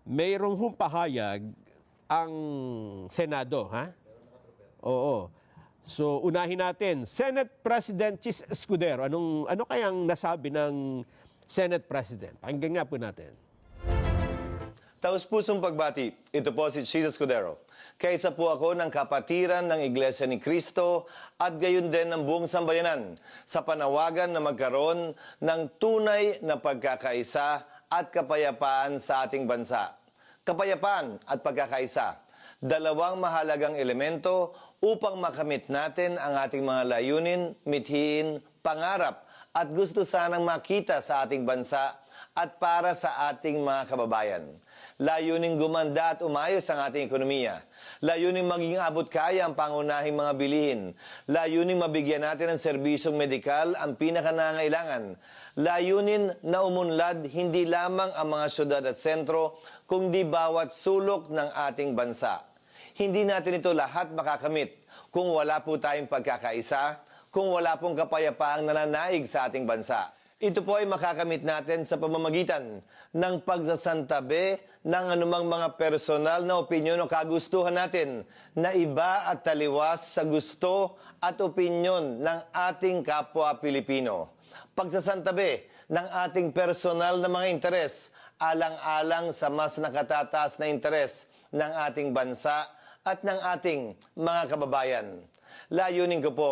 mayroong humpahayag ang Senado, ha? Oo. So, unahin natin, Senate President Chis Escudero. Ano kayang nasabi ng Senate President? Pakinggan nga po natin. Taus-pusong pagbati, ito po si Chis Escudero. Kaisa po ako ng kapatiran ng Iglesia ni Cristo at gayon din ng buong sambayanan sa panawagan na magkaroon ng tunay na pagkakaisa at kapayapaan sa ating bansa. Kapayapaan at pagkakaisa, dalawang mahalagang elemento upang makamit natin ang ating mga layunin, mithiin, pangarap at gusto sanang makita sa ating bansa at para sa ating mga kababayan. Layuning gumanda at umayos ang ating ekonomiya. Layuning maging abot kaya ang pangunahing mga bilihin. Layuning mabigyan natin ng serbisyong medikal ang pinakanangailangan. Layunin na umunlad hindi lamang ang mga syudad at sentro, kundi bawat sulok ng ating bansa. Hindi natin ito lahat makakamit kung wala po tayong pagkakaisa, kung wala pong kapayapaang nananaig sa ating bansa. Ito po ay makakamit natin sa pamamagitan ng pagsasantabi ng anumang mga personal na opinyon o kagustuhan natin na iba at taliwas sa gusto at opinyon ng ating kapwa Pilipino. Pagsasantabi ng ating personal na mga interes alang-alang sa mas nakatataas na interes ng ating bansa at ng ating mga kababayan. Layunin ko po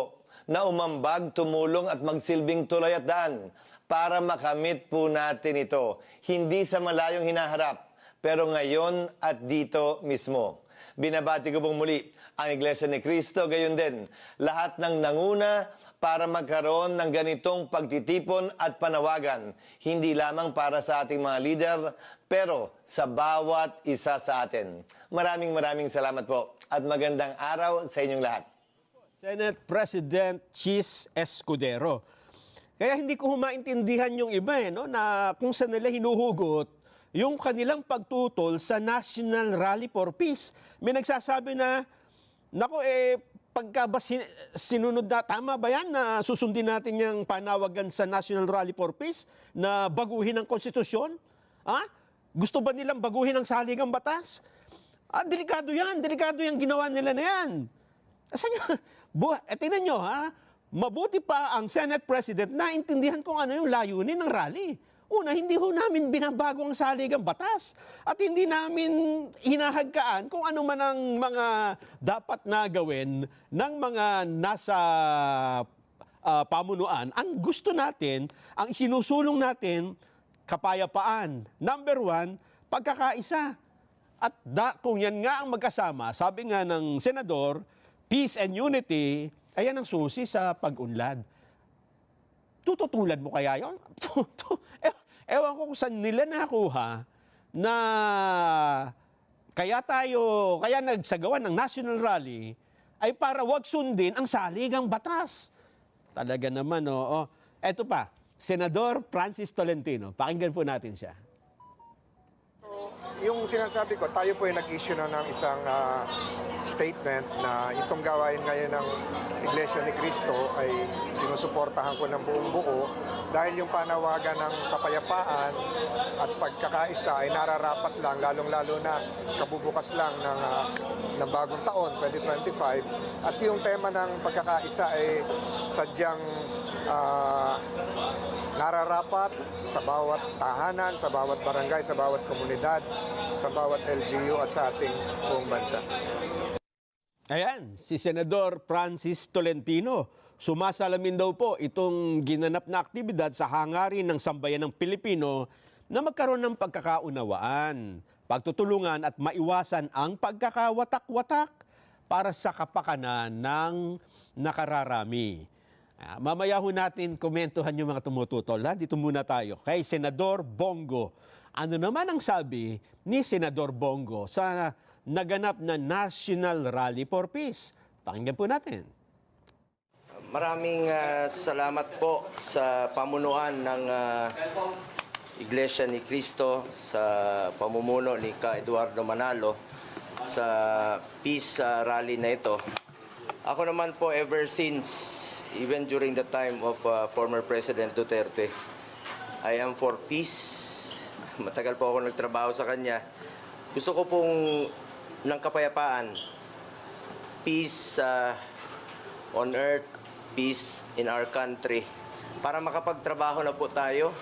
na umambag, tumulong at magsilbing tulay at daan para makamit po natin ito. Hindi sa malayong hinaharap, pero ngayon at dito mismo. Binabati ko pong muli ang Iglesia ni Cristo, gayon din lahat ng nanguna para magkaroon ng ganitong pagtitipon at panawagan, hindi lamang para sa ating mga leader, pero sa bawat isa sa atin. Maraming salamat po at magandang araw sa inyong lahat. Senate President Chis Escudero. Kaya hindi ko maintindihan yung iba no, na kung saan nila hinuhugot yung kanilang pagtutol sa National Rally for Peace. May nagsasabi na, nako pagka ba sinunod na, tama ba yan na susundin natin yung panawagan sa National Rally for Peace na baguhin ang konstitusyon? Gusto ba nilang baguhin ang saligang batas? Delikado yung ginawa nila na yan. Tingnan nyo, mabuti pa ang Senate President na intindihan kung ano yung layunin ng rally. Una, hindi ho namin binabago ang saligang batas at hindi namin hinahagkaan kung ano man ang mga dapat na gawin ng mga nasa pamunuan. Ang gusto natin, ang isinusulong natin, kapayapaan. Number one, pagkakaisa. At kung yan nga ang magkasama, sabi nga ng Senador, peace and unity, ayan ang susi sa pag-unlad. Tututulan mo kaya yun? Ewan ko kung saan nila nakuha na kaya nagsagawa ng National Rally ay para wag sundin ang saligang batas. Talaga naman, oo. Eto pa, Senador Francis Tolentino. Pakinggan po natin siya. Yung sinasabi ko, tayo po ay nag-issue na ng isang statement na itong gawain ngayon ng Iglesia ni Cristo ay sinusuportahan ko ng buong buo dahil yung panawagan ng kapayapaan at pagkakaisa ay nararapat lang, lalong-lalo na kabubukas lang ng bagong taon, 2025. At yung tema ng pagkakaisa ay sadyang nararapat sa bawat tahanan, sa bawat barangay, sa bawat komunidad, sa bawat LGU at sa ating buong bansa. Ayan, si Senador Francis Tolentino. Sumasalamin daw po itong ginanap na aktibidad sa hangarin ng sambayan ng Pilipino na magkaroon ng pagkakaunawaan, pagtutulungan at maiwasan ang pagkakawatak-watak para sa kapakanan ng nakararami. Mamaya ho natin komentuhan yung mga tumututol. Dito muna tayo kay Senador Bongo. Ano naman ang sabi ni Senador Bongo sa naganap na National Rally for Peace? Pakinggan po natin. Maraming salamat po sa pamunuan ng Iglesia ni Cristo, sa pamumuno ni Ka Eduardo Manalo sa Peace Rally na ito. Ako naman po ever since, even during the time of former President Duterte, I am for peace. Matagal po ako nagtrabaho sa kanya Gusto ko pong ng kapayapaan, peace on earth, peace in our country. Para makapagtrabaho na po tayo,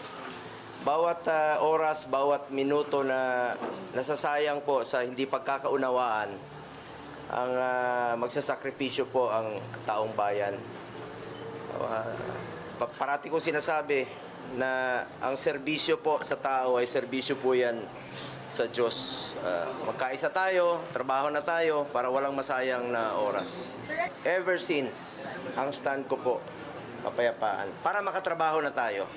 bawat oras, bawat minuto na nasasayang po sa hindi pagkakaunawaan, ang magsasakripisyo po ang taong bayan. Parati kong sinasabi na ang serbisyo po sa tao ay serbisyo po yan sa Diyos. Magkaisa tayo, trabaho na tayo para walang masayang na oras. Ever since, ang stand ko po, kapayapaan. Para makatrabaho na tayo.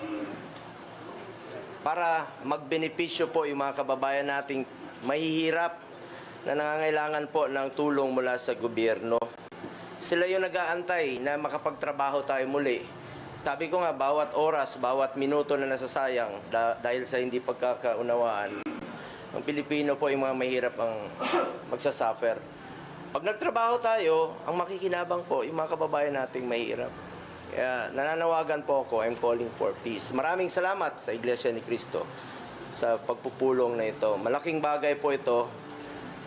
Para magbenepisyo po yung mga kababayan nating mahihirap na nangangailangan po ng tulong mula sa gobyerno. Sila yung nag-aantay na makapagtrabaho tayo muli. Sabi ko nga, bawat oras, bawat minuto na nasasayang dahil sa hindi pagkakaunawaan, ang Pilipino po yung mga mahirap ang magsasuffer. Pag nagtrabaho tayo, ang makikinabang po yung mga kababayan nating mahirap. Kaya nananawagan po ako, I'm calling for peace. Maraming salamat sa Iglesia ni Cristo sa pagpupulong na ito. Malaking bagay po ito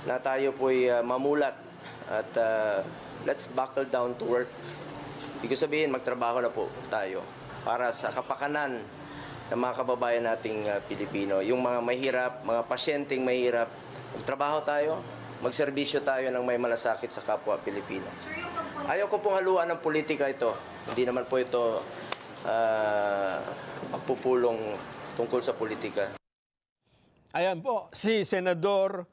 na tayo po'y mamulat at let's buckle down to work. Ibig sabihin, magtrabaho na po tayo para sa kapakanan ng mga kababayan nating Pilipino. Yung mga mahirap, mga pasyenteng mahirap, magtrabaho tayo, magserbisyo tayo ng may malasakit sa kapwa Pilipino. Ayaw ko pong haluan ng politika ito. Hindi naman po ito magpupulong tungkol sa politika. Ayan po, si Senador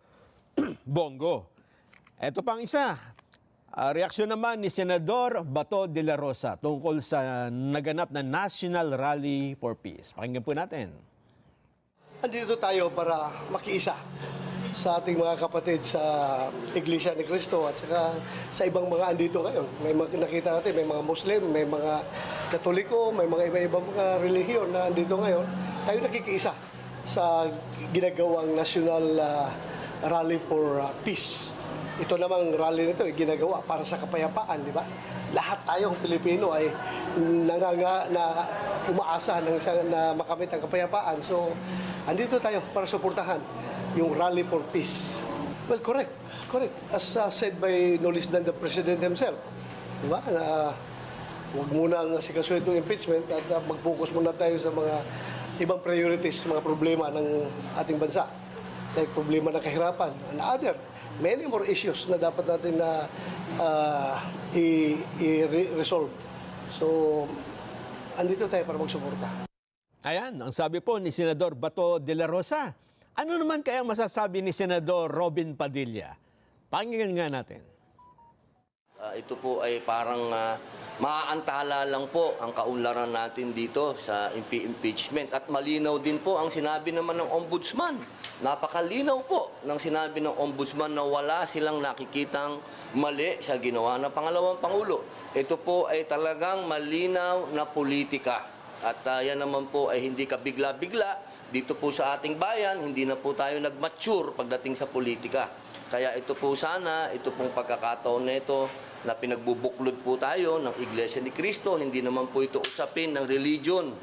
Bongo. Ito pang isa. Reaksyon naman ni Senador Bato de la Rosa tungkol sa naganap na National Rally for Peace. Pakinggan po natin. Andito tayo para makiisa sa ating mga kapatid sa Iglesia ni Cristo at saka sa ibang mga andito ngayon. May nakita natin, may mga Muslim, may mga Katoliko, may mga iba-ibang mga relihiyon na andito ngayon. Tayo nakikiisa sa ginagawang National Rally for Peace. Ito namang rally nito ay ginagawa para sa kapayapaan, di ba? Lahat tayong Pilipino ay umaasa na makamit ang kapayapaan. So, andito tayo para suportahan yung rally for peace. Well, correct. As said by no less than the President himself. Di ba? Na huwag muna ang sikasuhin itong impeachment at mag-focus muna tayo sa mga ibang priorities, mga problema ng ating bansa. Like problema ng kahirapan and other many more issues na dapat natin na i-resolve. So, andito tayo para magsuporta. Ayan, ang sabi po ni Senador Bato de la Rosa. Ano naman kaya masasabi ni Senador Robin Padilla? Pakinggan nga natin. Ito po ay parang maaantala lang po ang kaunlaran natin dito sa impeachment. At malinaw din po ang sinabi naman ng Ombudsman. Napakalinaw po ng sinabi ng Ombudsman na wala silang nakikitang mali sa ginawa ng pangalawang Pangulo. Ito po ay talagang malinaw na politika. At yan naman po ay hindi kabigla-bigla. Dito po sa ating bayan, hindi na po tayo nag-mature pagdating sa politika. Kaya ito po sana, ito pong pagkakataon na ito na pinagbubuklod po tayo ng Iglesia ni Cristo. Hindi naman po ito usapin ng religion.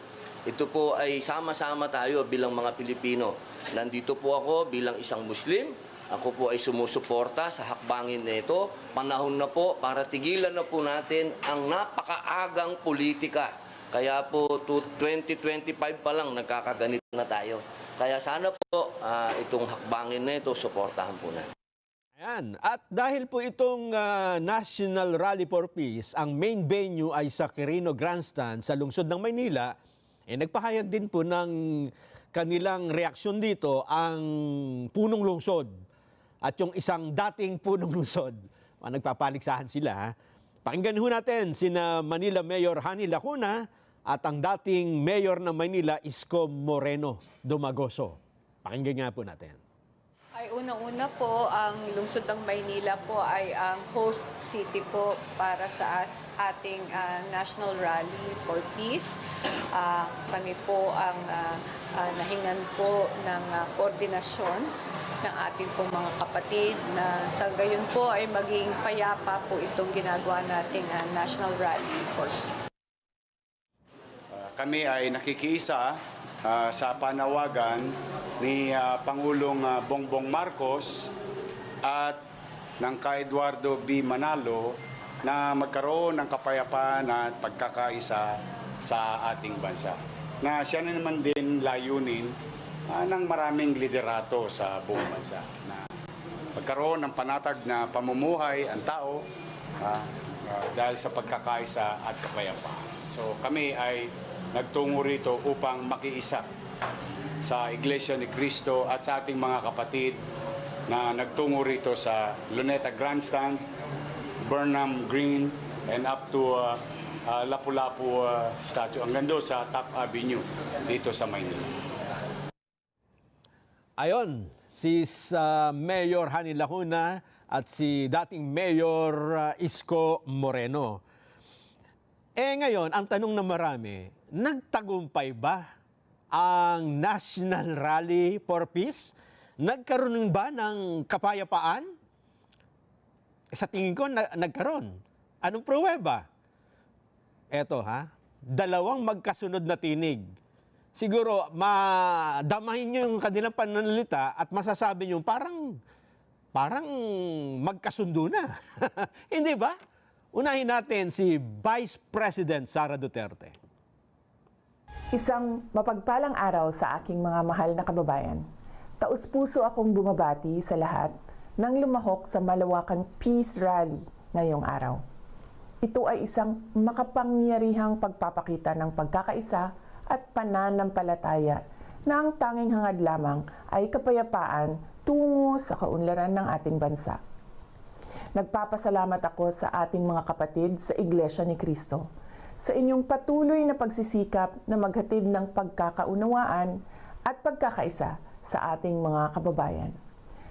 Ito po ay sama-sama tayo bilang mga Pilipino. Nandito po ako bilang isang Muslim. Ako po ay sumusuporta sa hakbangin na ito. Panahon na po para tigilan na po natin ang napakaagang politika. Kaya po 2025 pa lang nagkakaganito na tayo. Kaya sana po itong hakbangin na ito, suportahan po natin. Ayan. At dahil po itong National Rally for Peace, ang main venue ay sa Quirino Grandstand sa lungsod ng Maynila, nagpahayag din po ng kanilang reaksyon dito ang punong lungsod at yung isang dating punong lungsod. Nagpapaligsahan sila. Ha? Pakinggan ho natin sina Manila Mayor Hani Lacuna at ang dating Mayor ng Maynila, Isko Moreno Dumagoso. Pakinggan nga po natin. Ay unang-una po, ang lungsod ng Maynila po ay ang host city po para sa ating National Rally for Peace. Kami po ang nahingan po ng koordinasyon ng ating po mga kapatid na sa gayon po ay maging payapa po itong ginagawa nating National Rally for Peace. Kami ay nakikiisa sa panawagan ni Pangulong Bongbong Marcos at ng ka Eduardo B. Manalo na magkaroon ng kapayapaan at pagkakaisa sa ating bansa. Na siya na naman din layunin ng maraming liderato sa buong bansa. Na magkaroon ng panatag na pamumuhay ang tao dahil sa pagkakaisa at kapayapaan. So kami ay nagtungo rito upang makiisa sa Iglesia ni Cristo at sa ating mga kapatid na nagtungo rito sa Luneta Grandstand, Burnham Green, and up to Lapu-Lapu statue, hanggang doon sa Top Avenue dito sa Maynila. Ayon, si Mayor Hani Lacuna at si dating Mayor Isko Moreno. Ngayon, ang tanong na marami, nagtagumpay ba ang National Rally for Peace? Nagkaroon ba ng kapayapaan? Sa tingin ko, nagkaroon. Anong pruweba? Eto dalawang magkasunod na tinig. Siguro, madamahin nyo yung kanilang pananalita at masasabi nyo, parang magkasundo na. Hindi ba? Unahin natin si Vice President Sara Duterte. Isang mapagpalang araw sa aking mga mahal na kababayan. Taus-puso akong bumabati sa lahat nang lumahok sa malawakang Peace Rally ngayong araw. Ito ay isang makapangyarihang pagpapakita ng pagkakaisa at pananampalataya na ang tanging hangad lamang ay kapayapaan tungo sa kaunlaran ng ating bansa. Nagpapasalamat ako sa ating mga kapatid sa Iglesia ni Cristo sa inyong patuloy na pagsisikap na maghatid ng pagkakaunawaan at pagkakaisa sa ating mga kababayan.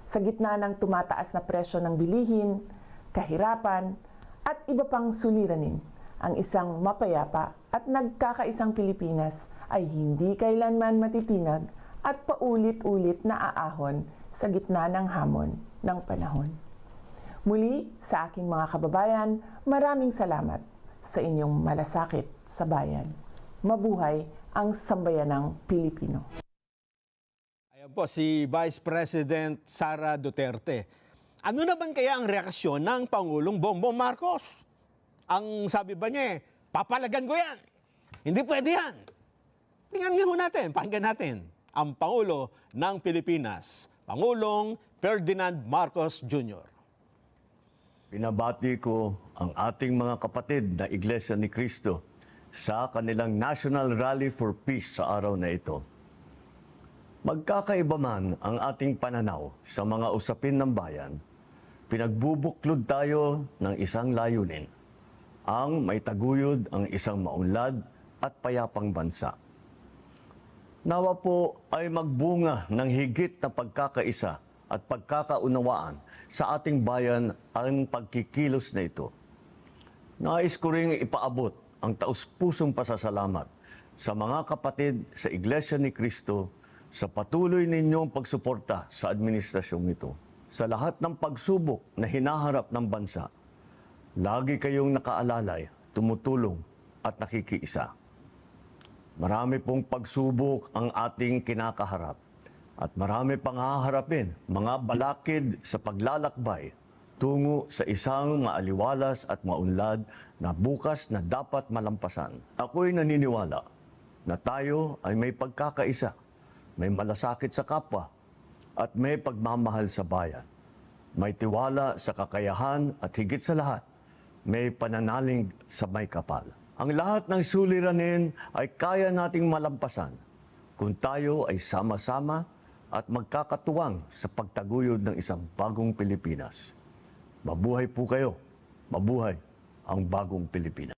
Sa gitna ng tumataas na presyo ng bilihin, kahirapan, at iba pang suliranin, ang isang mapayapa at nagkakaisang Pilipinas ay hindi kailanman matitinag at paulit-ulit na aahon sa gitna ng hamon ng panahon. Muli, sa aking mga kababayan, maraming salamat sa inyong malasakit sa bayan. Mabuhay ang sambayanang Pilipino. Ayan po si Vice President Sara Duterte. Ano naman kaya ang reaksyon ng Pangulong Bongbong Marcos? Ang sabi ba niya, papalagan ko yan. Hindi pwede yan. Tingnan nga ho natin, pakinggan natin ang Pangulo ng Pilipinas, Pangulong Ferdinand Marcos Jr. Binabati ko ang ating mga kapatid na Iglesia ni Cristo sa kanilang National Rally for Peace sa araw na ito. Magkakaiba man ang ating pananaw sa mga usapin ng bayan, pinagbubuklod tayo ng isang layunin, ang maitaguyod ang isang maunlad at payapang bansa. Nawa po ay magbunga ng higit na pagkakaisa at pagkakaunawaan sa ating bayan ang pagkikilos na ito. Nais ko ring ipaabot ang taus-pusong pasasalamat sa mga kapatid sa Iglesia ni Cristo sa patuloy ninyong pagsuporta sa administrasyong ito. Sa lahat ng pagsubok na hinaharap ng bansa, lagi kayong nakaalalay, tumutulong at nakikiisa. Marami pong pagsubok ang ating kinakaharap at marami pang haharapin, mga balakid sa paglalakbay tungo sa isang maaliwalas at maunlad na bukas na dapat malampasan. Ako'y naniniwala na tayo ay may pagkakaisa, may malasakit sa kapwa, at may pagmamahal sa bayan. May tiwala sa kakayahan at higit sa lahat, may pananalig sa may kapal. Ang lahat ng suliranin ay kaya nating malampasan kung tayo ay sama-sama at magkakatuwang sa pagtaguyod ng isang bagong Pilipinas. Mabuhay po kayo. Mabuhay ang bagong Pilipinas.